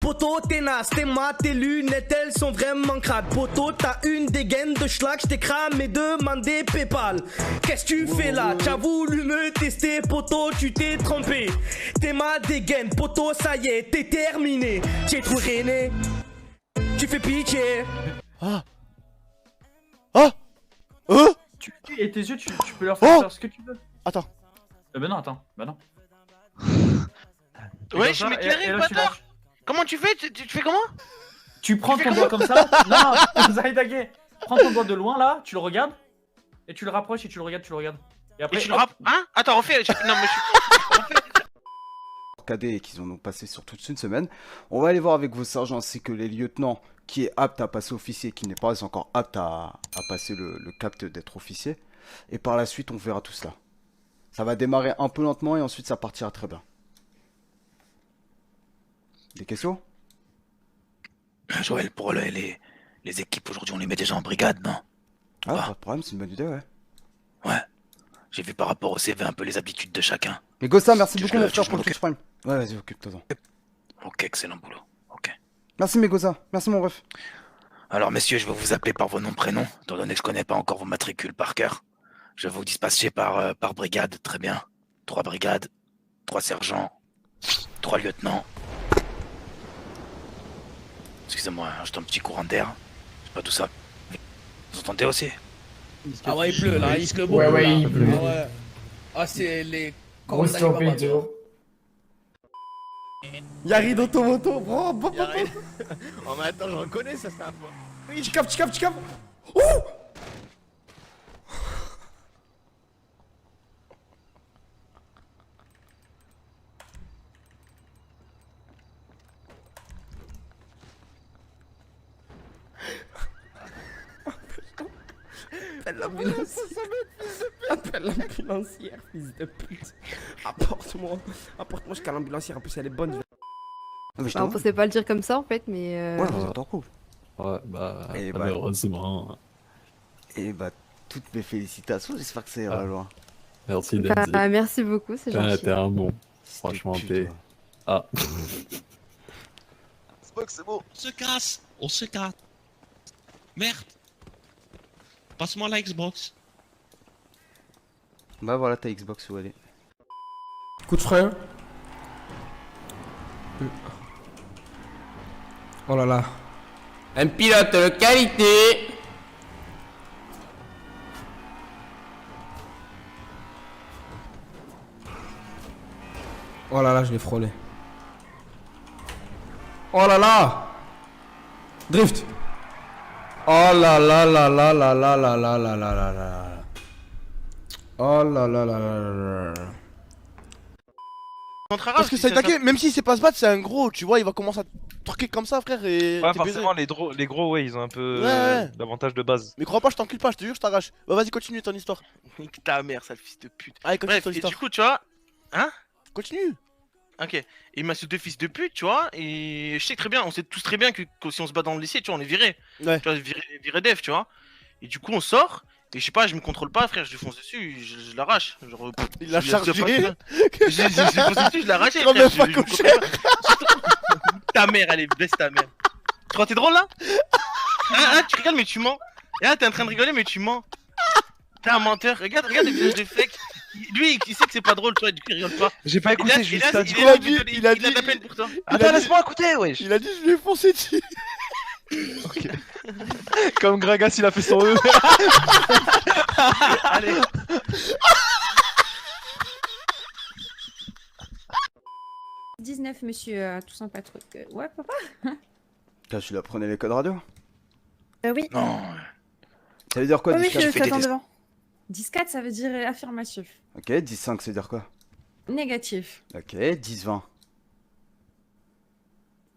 Poto, t'es naze, t'es mat, tes lunettes, elles sont vraiment crades. Poto, t'as une dégaine de schlag, j't'ai cramé, demandé Paypal. Qu'est-ce que tu fais là? T'as voulu me tester, poto, tu t'es trompé. T'es ma dégaine, poto, ça y est, t'es terminé. T'es trop rené, tu fais pitié. Ah. Ah. Oh. Et tes yeux, tu peux leur faire ce que tu veux. Attends. Bah non, attends, bah non. Wesh, mais qui arrive, bâtard? Comment tu fais? Tu fais comment? Tu prends ton doigt comme ça. Non, Zaïdagé. Prends ton doigt de loin là, tu le regardes. Et tu le rapproches et tu le regardes, Et après, Et tu le rappes. Hein? Attends, refais. Non, mais Cadet et qu'ils en ont passé sur toute une semaine. On va aller voir avec vos sergents ainsi que les lieutenants qui est apte à passer officier, qui n'est pas encore apte à passer le cap d'être officier. Et par la suite, on verra tout cela. Ça va démarrer un peu lentement et ensuite ça partira très bien. Des questions? Joël, pour les équipes aujourd'hui, on les met déjà en brigade, non? Ah, pas de problème, c'est une bonne idée, ouais. Ouais. J'ai vu par rapport au CV un peu les habitudes de chacun. Mais Gossa, merci beaucoup, je- mon frère, je pour m'en le Twitch Prime. Ouais, vas-y, occupe-toi. Ok, excellent boulot. Ok. Merci, mes Gossa. Merci, mon ref. Alors, messieurs, je vais vous appeler par vos noms, prénoms, étant donné que je connais pas encore vos matricules par cœur. Je vais vous dispatcher par brigade, très bien. 3 brigades, 3 sergents, 3 lieutenants. Excusez-moi, j'ai un petit courant d'air. C'est pas tout ça. Vous entendez aussi? Ah ouais, il pleut là, il pleut beaucoup. Ouais, il pleut. Ah ouais. Ah, c'est les. Grosse température. Yari d'automoto, bro. Oh, mais attends, je reconnais ça, c'est un fois. Oui, tu capes. Oh! Appelle l'ambulance. Appelle l'ambulancière, fils de pute. Apporte-moi jusqu'à l'ambulancière, en plus elle est bonne. Bah, on pensait pas le dire comme ça en fait, mais. Ouais, vous êtes en couple. Ouais, bah, Et bah, malheureusement. Et bah, toutes mes félicitations, j'espère que ça ira loin. Merci d'être. Bah, merci beaucoup, c'est gentil. T'es un bon. Franchement, t'es. Ah. Xbox, c'est bon. On se casse. Merde. Passe-moi la Xbox. Bah voilà ta Xbox où elle est. Coup de frein. Oh là là. Un pilote de qualité. Oh là là, je l'ai frôlé. Oh là là. Drift. Oh là là là là là là là là là là là là. Oh là là là là là là. Parce que ça attaqué, même s'il sait pas se battre, c'est un gros, tu vois, il va commencer à torquer comme ça, frère, et... Ouais, forcément, les gros, ouais, ils ont un peu d'avantage de base. Mais crois pas, je t'encule pas, je te jure, je t'arrache. Bah vas-y, continue ton histoire. Nique ta mère, sale fils de pute. Allez, continue Bref, ton et histoire. du coup, tu vois... Hein? Continue. Ok. Il m'a deux fils de pute, tu vois, et je sais très bien, on sait tous très bien que si on se bat dans le lycée, tu vois, on est viré. Ouais. Tu vois, viré def, tu vois. Et du coup, on sort, et je sais pas, je me contrôle pas, frère, je lui fonce dessus, je l'arrache. Genre, Il l'a je chargé. J'ai foncé dessus, je l'ai arraché. Quand frère, même pas je me couché. contrôle pas. Ta mère, elle est baisse ta mère. Tu crois que t'es drôle là? Hein, tu rigoles, mais tu mens. Et là, t'es en train de rigoler, mais tu mens. T'es un menteur. Regarde le visage de fake. Lui, il sait que c'est pas drôle, toi, du coup, il rigole pas. J'ai pas écouté, je il a il a de la peine pour toi. Attends, laisse-moi écouter, wesh. Il a dit, je lui ai foncé dessus. Ok. Comme Gragas, il a fait son E. Allez. « 19, monsieur Toussaint Patrouille. Ouais, papa? Putain, tu l'apprenais les codes radio? Oui. Non. Ça veut dire quoi, Oui, 10 je t'attends devant. 10-4, ça veut dire affirmatif. Ok, 10-5, ça veut dire quoi? Négatif. Ok, 10-20.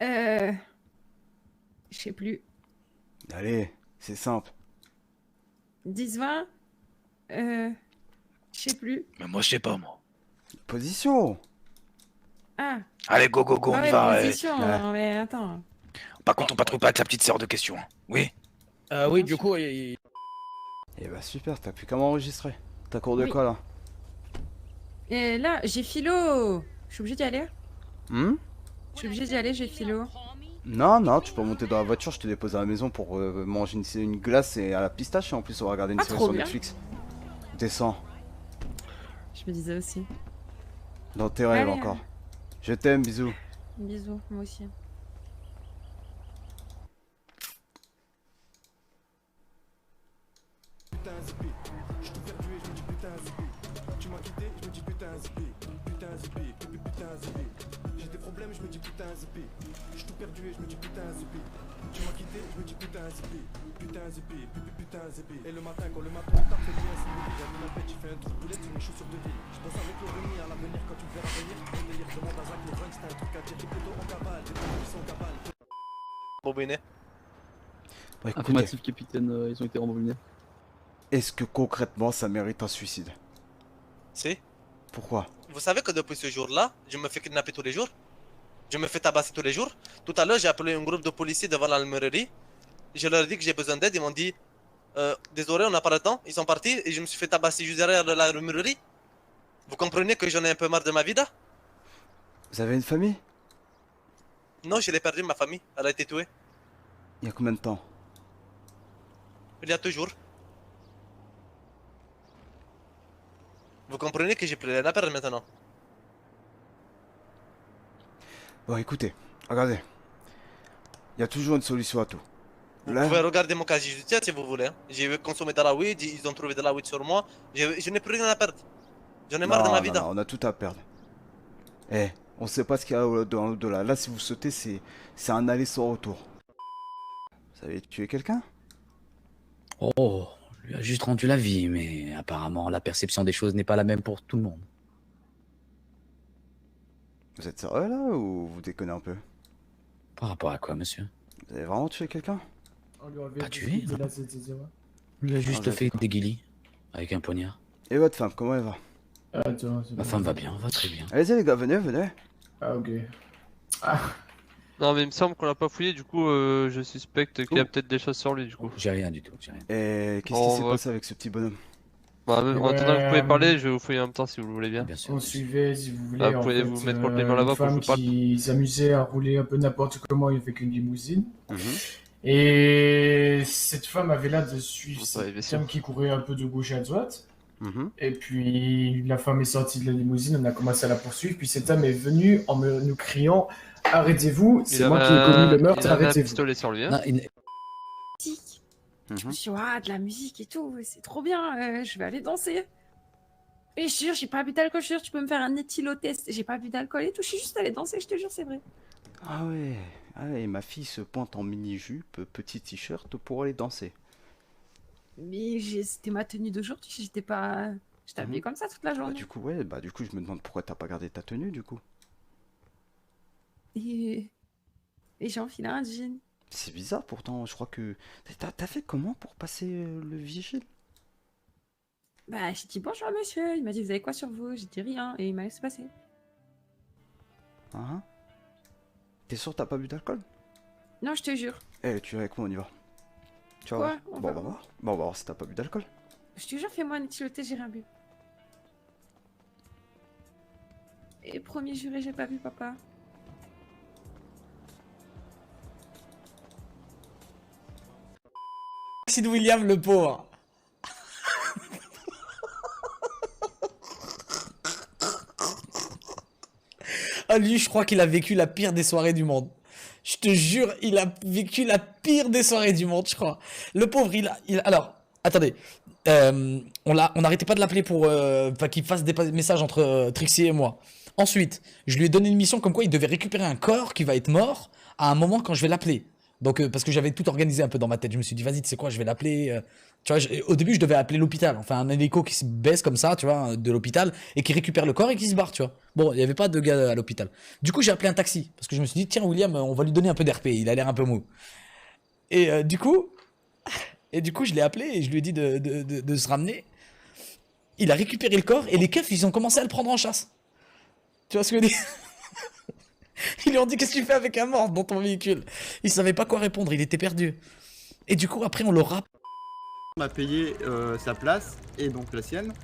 Je sais plus. Allez, c'est simple. 10-20. Je sais plus. Mais moi, je sais pas, moi. Position. Ah. Allez, go, on y va. Position, non, mais attends. Par contre, on patrouille pas avec la petite sœur de question. Hein. Oui? Oui, du coup, Eh bah super, t'as pu comment enregistrer? T'as cours de quoi là? Et là, j'ai philo. Je suis obligée d'y aller? Hmm? Je suis obligée d'y aller, j'ai philo. Non, non, tu peux monter dans la voiture, je te dépose à la maison pour manger une glace et à la pistache et en plus on va regarder une série trop sur bien. Netflix. Descends, Je me disais aussi. dans tes rêves Allez, encore. Je t'aime, bisous. Bisous, moi aussi. Rembobiné. Bah, écoutez, Affirmatif, capitaine, ils ont été rembobinés. est-ce que concrètement ça mérite un suicide? Si. Pourquoi? Vous savez que depuis ce jour-là, je me fais kidnapper tous les jours. Je me fais tabasser tous les jours. Tout à l'heure, j'ai appelé un groupe de policiers devant l'almerie. Je leur ai dit que j'ai besoin d'aide. Ils m'ont dit désolé, on n'a pas le temps. Ils sont partis et je me suis fait tabasser juste derrière de l'almerie. Vous comprenez que j'en ai un peu marre de ma vie là? Vous avez une famille? Non, je l'ai perdu, ma famille. Elle a été tuée. Il y a combien de temps? Il y a toujours. Vous comprenez que j'ai plus rien à perdre maintenant. Bon, écoutez, regardez. Il y a toujours une solution à tout. Vous Là, pouvez regarder mon casier judiciaire si vous voulez. Hein. J'ai consommé de la weed, ils ont trouvé de la weed sur moi. Je n'ai plus rien à perdre. J'en ai marre de ma vie. non, on a tout à perdre. Eh, on sait pas ce qu'il y a dans l'au-delà. Là, si vous sautez, c'est un aller sans retour. Vous avez tué quelqu'un? Oh, lui a juste rendu la vie, mais apparemment la perception des choses n'est pas la même pour tout le monde. Vous êtes sérieux là ou vous déconnez un peu? Par rapport à quoi, monsieur? Vous avez vraiment tué quelqu'un? Pas tué, non. Lui a juste fait des guilis avec un poignard. Et votre femme, comment elle va? Ma femme va bien, va très bien. Allez-y les gars, venez, venez. Ah, ok. Non, mais il me semble qu'on l'a pas fouillé, du coup, je suspecte qu'il y a Oh. peut-être des choses sur lui, du coup. J'ai rien du tout, j'ai rien. Et qu'est-ce On qui s'est va- passé avec ce petit bonhomme? Bah, en attendant que vous pouvez parler, je vais vous fouiller en même temps si vous le voulez bien. Bien sûr. On suivait, si vous voulez, Ah, vous en pouvez fait, vous mettre contre les mains là-bas une pour que je femme vous parle. qui s'amusait à rouler un peu n'importe comment avec une limousine. Mhm. Et cette femme avait l'air de suivre Ouais, bien cette sûr. femme qui courait un peu de gauche à droite. Mhm. Et puis la femme est sortie de la limousine, on a commencé à la poursuivre. Puis cette dame est venue en nous criant arrêtez-vous, c'est moi qui ai commis le meurtre, Il avait un arrêtez-vous. pistolet sur lui, hein. Non, Musique. Je Mhm. me suis dit, ah, de la musique et tout, c'est trop bien, je vais aller danser. Et je te jure, j'ai pas bu d'alcool, je te jure, tu peux me faire un éthylotest, j'ai pas bu d'alcool et tout, je suis juste allée danser, je te jure, c'est vrai. Ah ouais, ma fille se pointe en mini-jupe, petit t-shirt pour aller danser. Mais c'était ma tenue d'aujourd'hui, j'étais pas... J'étais habillée comme ça toute la Bah journée. du coup, du coup je me demande pourquoi t'as pas gardé ta tenue du coup. Et j'ai enfilé un jean. C'est bizarre pourtant, je crois que... T'as fait comment pour passer le vigile? Bah, j'ai dit bonjour monsieur, il m'a dit vous avez quoi sur vous? J'ai dit rien, et il m'a laissé passer. Hein? T'es sûr que t'as pas bu d'alcool? Non, je te jure. Eh, tu viens avec moi, on y va. Tu vas Quoi? voir. On Bon, va on va voir. Bon, on va voir si t'as pas bu d'alcool. Je te jure, fais-moi un éthylotest, j'ai rien bu. Et premier juré, j'ai pas bu, papa. Merci de William, le pauvre. Ah, lui, je crois qu'il a vécu la pire des soirées du monde. Je te jure, il a vécu la pire des soirées du monde, je crois. Le pauvre, alors, attendez. On n'arrêtait pas de l'appeler pour qu'il fasse des messages entre Trixie et moi. Ensuite, je lui ai donné une mission comme quoi il devait récupérer un corps qui va être mort à un moment quand je vais l'appeler. Donc, parce que j'avais tout organisé un peu dans ma tête. Je me suis dit, vas-y, tu sais quoi, je vais l'appeler. Tu vois, au début, je devais appeler l'hôpital. Enfin, un hélico qui se baisse comme ça, tu vois, de l'hôpital, et qui récupère le corps et qui se barre, tu vois. Bon, il n'y avait pas de gars à l'hôpital. Du coup, j'ai appelé un taxi. Parce que je me suis dit, tiens, William, on va lui donner un peu d'RP. Il a l'air un peu mou. Et du coup, je l'ai appelé et je lui ai dit de se ramener. Il a récupéré le corps et les keufs, ils ont commencé à le prendre en chasse. Tu vois ce que je veux dire? Ils lui ont dit, qu'est-ce que tu fais avec un mort dans ton véhicule? Il savait pas quoi répondre, il était perdu. Et du coup, après, on l'aura. On m'a payé sa place et donc la sienne.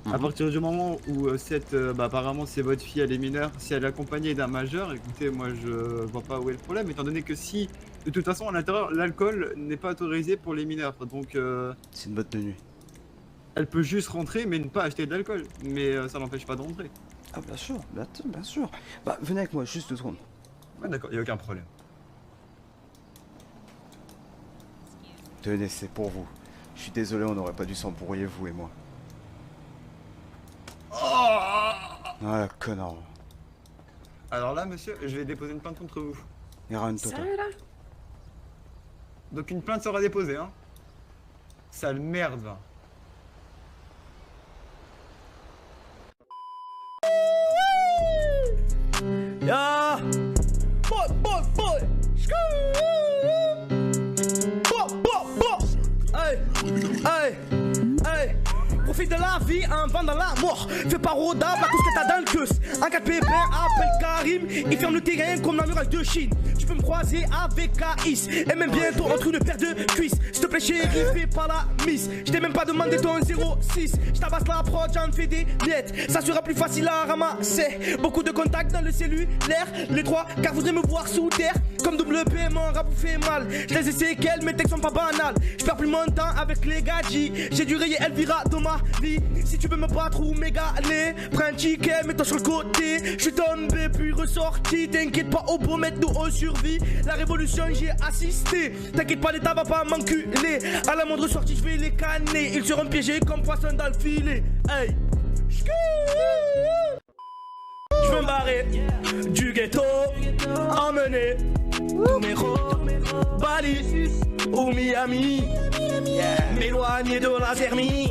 À partir du moment où apparemment c'est votre fille, elle est mineure, si elle est accompagnée d'un majeur, écoutez, moi je vois pas où est le problème, étant donné que si, de toute façon à l'intérieur, l'alcool n'est pas autorisé pour les mineurs, donc... C'est une boîte de nuit. Elle peut juste rentrer mais ne pas acheter de l'alcool, mais ça n'empêche pas d'entrer. Ah bien sûr, bien sûr. Bah venez avec moi, juste 2 secondes. Ouais d'accord, y a aucun problème. Tenez, c'est pour vous. Je suis désolé, on n'aurait pas dû s'embrouiller, vous et moi. Ah, connard. Alors là, monsieur, je vais déposer une plainte contre vous. Erreur totale. Sérieux là? Donc une plainte sera déposée, hein. Sale merde, va. Ya boy, boy, boy. Hey, hey, hey. Profite de la vie, un vent dans la mort. Fais pas rodable à cause que t'as dans le queus. En cas de pépin, appelle Karim. Il ferme le terrain comme la muraille de Chine. Tu peux me croiser avec Aïs. Et même bientôt entre une paire de cuisses. S'il te plaît chérie, fais pas la miss. Je t'ai même pas demandé ton 06. Je tabasse la prod, j'en fais des miettes. Ça sera plus facile à ramasser. Beaucoup de contacts dans le cellulaire. Les 3 car voudrais me voir sous terre. Comme double paiement, rap fait mal. Je les ai séquelles, mes textes sont pas banals. Je perds plus mon temps avec les gadgets. J'ai dû rayer Elvira dans ma vie. Si tu veux me battre ou m'égaler, prends un ticket, mets-toi sur le côté. Je suis tombé puis ressorti. T'inquiète pas, au beau mettre nous on survit. La révolution j'y ai assisté. T'inquiète pas, l'État va pas m'enculer. À la moindre sortie je vais les canner. Ils seront piégés comme poisson dans le filet. Hey. Je veux me barrer du ghetto, emmener tous mes Bali ou Miami, m'éloigner de la thermie.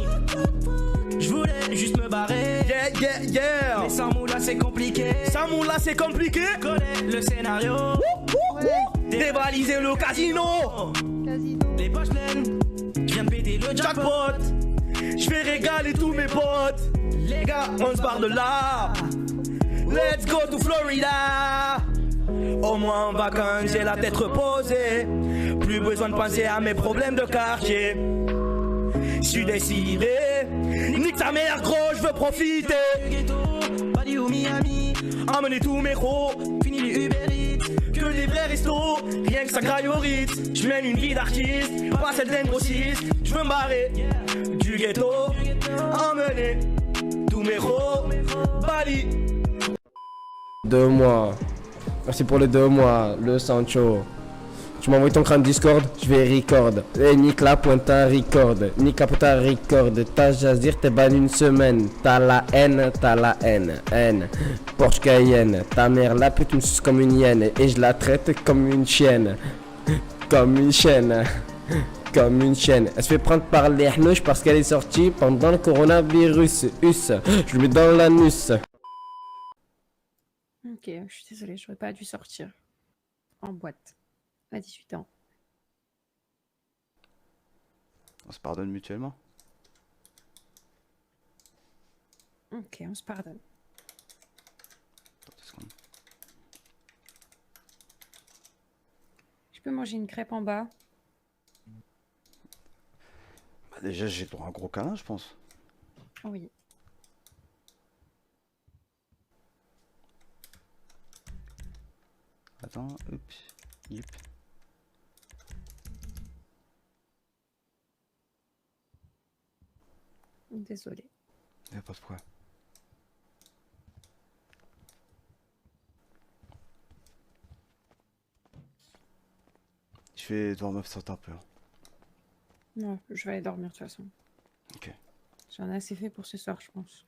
Je voulais juste me barrer, yeah, yeah, yeah. Mais sans moula c'est compliqué. Sans moula c'est compliqué. Connais le scénario. Dévaliser le casino. Les poches pleines, je viens de péter le jackpot. Je vais régaler tous mes potes. Les gars, on se barre de là. Let's go to Florida. Au moins en vacances, j'ai la tête reposée. Plus besoin de penser à mes problèmes de quartier. Je suis décidé. Nique ta mère gros, je veux profiter. Bali ou Miami, emmener tous mes gros. Fini les Uber Eats, que des vrais restos. Rien que ça graille au Ritz. Je mène une vie d'artiste, pas celle d'un grossiste. Je veux me barrer du ghetto, emmener tous mes gros. Bali. 2 mois. Merci pour les 2 mois, le Sancho. Tu m'envoies ton crâne Discord, je vais record. Et nique la pointe à record. Nique la pointe à record. T'as Jazir, t'es ban une semaine. T'as la haine, haine. Porsche Cayenne. Ta mère la pute me suce comme une hyène. Et je la traite comme une chienne. Comme une chienne. Comme une chienne. Elle se fait prendre par les hnouches parce qu'elle est sortie pendant le coronavirus. Je lui mets dans l'anus. Ok, je suis désolée, j'aurais pas dû sortir en boîte à 18 ans. On se pardonne mutuellement. Ok, on se pardonne. Je peux manger une crêpe en bas? Bah déjà j'ai droit à un gros câlin je pense. Oui. Attends, oups, yep. Désolée. Y'a pas de problème. Je vais devoir m'absenter un peu. Non, je vais aller dormir de toute façon. Ok. J'en ai assez fait pour ce soir, je pense.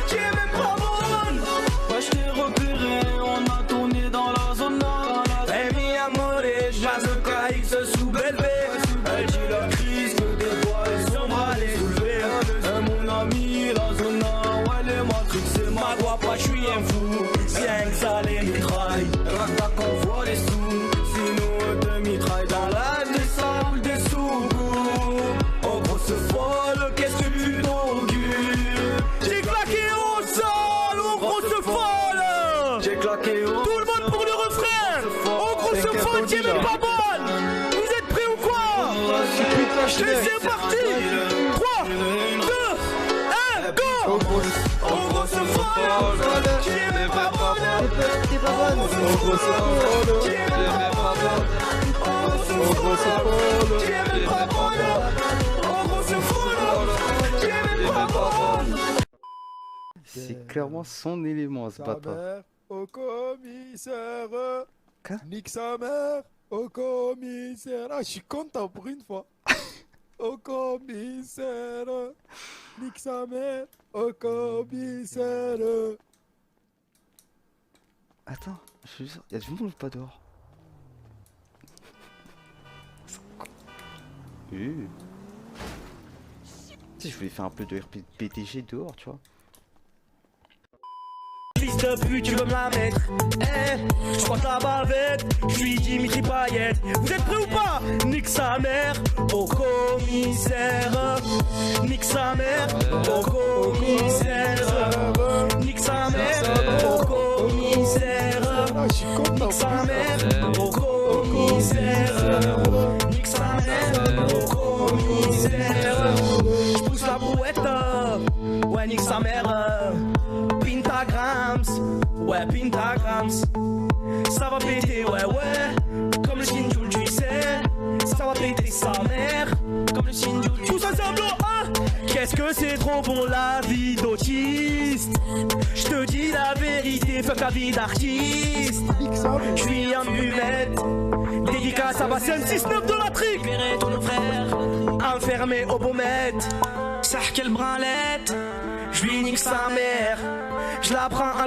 Qui est même pas bonne. Ouais, je t'ai repéré, on a tourné dans la zone nord. Et mi amore, j'vase KX sous Belvé. Elle dit la crise, que des fois elles sont mal soulevées. Mon ami, la zone nord, ouais, les matrix, c'est ma voix, pas, j'suis un fou. Rien que ça les mitraille, rasta qu'on voit les sous. Sinon, te mitraille dans la descente des sous. Oh, grosse folle, qu'est-ce que tu t'augures? J'ai claqué au sol, oh grosse folle. J'ai claqué au sol. Tout le monde pour le refrain. Oh grosse folle, qui est même pas bonne. Vous êtes prêts ou quoi? putain, Je te laisse, c'est parti. 3, 2, 1, go. Oh grosse folle, tu es même pas bonne. T'es pas bonne. Oh grosse folle, tu es même pas bonne. Oh grosse folle, tu es même pas bonne. Oh grosse folle, tu es même pas bonne. C'est clairement son élément, ce bâtard. mère au commissaire. Quoi? Nique sa mère au commissaire. Ah, je suis content pour une fois. Au commissaire. Nique sa mère au commissaire. Attends, je suis sûr, il y a du monde ou pas dehors? Tu sais, je voulais faire un peu de RPTG dehors, tu vois. Fils de pute, tu veux me la mettre? Je crois ta bavette, je suis Dimitri Payet. Vous êtes prêts ou pas? Nique sa mère au commissaire. Nique sa mère au commissaire. Nique sa mère au commissaire. Nique sa mère au commissaire. Nique sa mère au commissaire. Je pousse la brouette, ouais nique sa mère. Pentagrams, ouais pentagrams. Ça va péter, ouais comme le Shinju tu sais. Ça va péter sa mère, comme le Shinju. Tous ensemble, hein. Qu'est-ce que c'est trop bon la vie d'autiste. Je te dis la vérité, fuck la vie d'artiste. Je suis un humette, dédicace à Bassem 6-9 de la trique. Verrai ton frère, enfermé au Baumette. Ça quelle branlette, je lui nique sa mère. Je la prends à...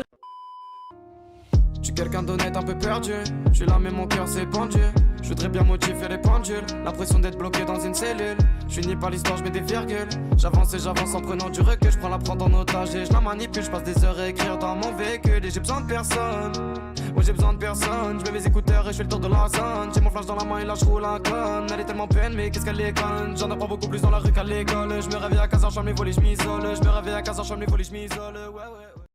Je suis quelqu'un d'honnête un peu perdu. Je suis là mais mon cœur s'est pendu. Je voudrais bien modifier les pendules. L'impression d'être bloqué dans une cellule. Je finis par l'histoire, je mets des virgules. J'avance et j'avance en prenant du recul. Je prends la prendre en otage et je la manipule. Je passe des heures à écrire dans mon véhicule. Et j'ai besoin de personne. Moi j'ai besoin de personne. Je mets mes écouteurs et je fais le tour de la zone. J'ai mon flash dans la main et là je roule un clone. Elle est tellement peine mais qu'est-ce qu'elle est conne. J'en apprends beaucoup plus dans la rue qu'à l'école. Je me réveille à 15h, je ferme les volets, je m'isole. Je me réveille à 15h, je ferme les volets, je m'isole. Ouais.